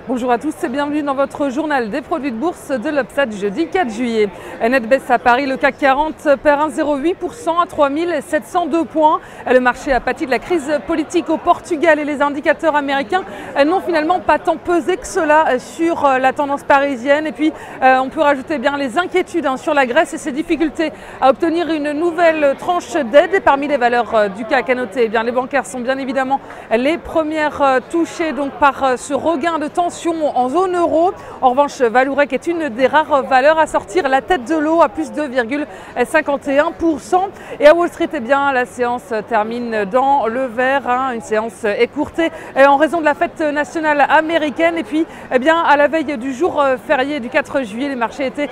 Bonjour à tous et bienvenue dans votre journal des produits de bourse de l'Obsa du jeudi 4 juillet. Net baisse à Paris, le CAC 40 perd 1,08% à 3702 points. Le marché a pâti de la crise politique au Portugal et les indicateurs américains n'ont finalement pas tant pesé que cela sur la tendance parisienne. Et puis on peut rajouter bien les inquiétudes sur la Grèce et ses difficultés à obtenir une nouvelle tranche d'aide. Et parmi les valeurs du CAC à noter, les bancaires sont bien évidemment les premières touchées donc par ce regain de tension en zone euro. En revanche, Valourec est une des rares valeurs à sortir la tête de l'eau à plus de 2,51%. Et à Wall Street, la séance termine dans le vert, une séance écourtée en raison de la fête nationale américaine. Et puis, à la veille du jour férié du 4 juillet, les marchés étaient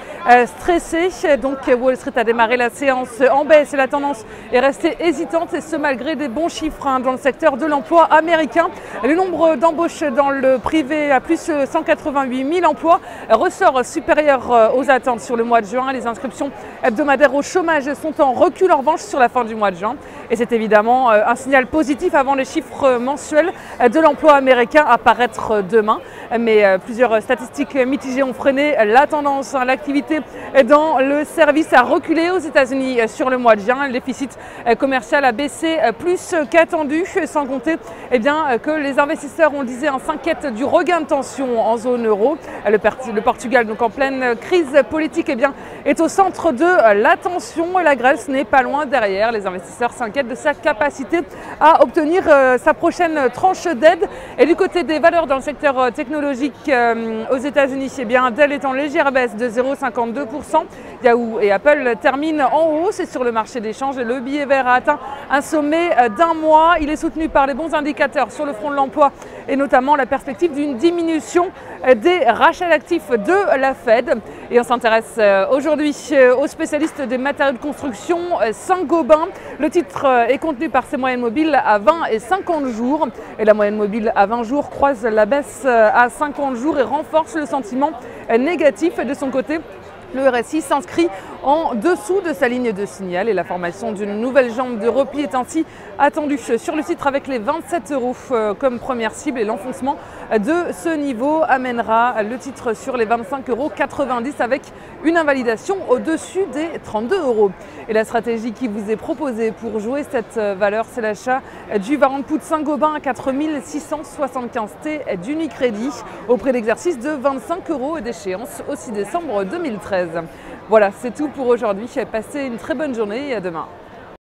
stressés. Donc, Wall Street a démarré la séance en baisse et la tendance est restée hésitante, et ce malgré des bons chiffres dans le secteur de l'emploi américain. Le nombre d'embauches dans le privé à plus 188 000 emplois ressort supérieur aux attentes sur le mois de juin. Les inscriptions hebdomadaires au chômage sont en recul en revanche sur la fin du mois de juin. Et c'est évidemment un signal positif avant les chiffres mensuels de l'emploi américain à paraître demain. Mais plusieurs statistiques mitigées ont freiné la tendance. L'activité dans le service a reculé aux États-Unis sur le mois de juin. Le déficit commercial a baissé plus qu'attendu, sans compter que les investisseurs, on le disait, s'inquiètent du regain de tension en zone euro. Le Portugal, donc en pleine crise politique, est au centre de l'attention, et la Grèce n'est pas loin derrière. Les investisseurs s'inquiètent de sa capacité à obtenir sa prochaine tranche d'aide. Et du côté des valeurs dans le secteur technologique aux États-Unis, Dell est en légère baisse de 0,52%. Yahoo et Apple terminent en hausse, et sur le marché des changes, le billet vert a atteint un sommet d'un mois. Il est soutenu par les bons indicateurs sur le front de l'emploi et notamment la perspective d'une diminution des rachats d'actifs de la Fed. Et on s'intéresse aujourd'hui aux spécialistes des matériaux de construction Saint-Gobain. Le titre est contenu par ses moyennes mobiles à 20 et 50 jours. Et la moyenne mobile à 20 jours croise la baisse à 50 jours et renforce le sentiment négatif. De son côté, le RSI s'inscrit en dessous de sa ligne de signal, et la formation d'une nouvelle jambe de repli est ainsi attendue sur le titre avec les 27 € comme première cible, et l'enfoncement de ce niveau amènera le titre sur les 25,90 € avec une invalidation au-dessus des 32 €. Et la stratégie qui vous est proposée pour jouer cette valeur, c'est l'achat du Varant Put Saint-Gobain à 4675 T d'Unicredit au prix d'exercice de 25 € et d'échéance au 6 décembre 2013. Voilà, c'est tout pour aujourd'hui. Passez une très bonne journée et à demain.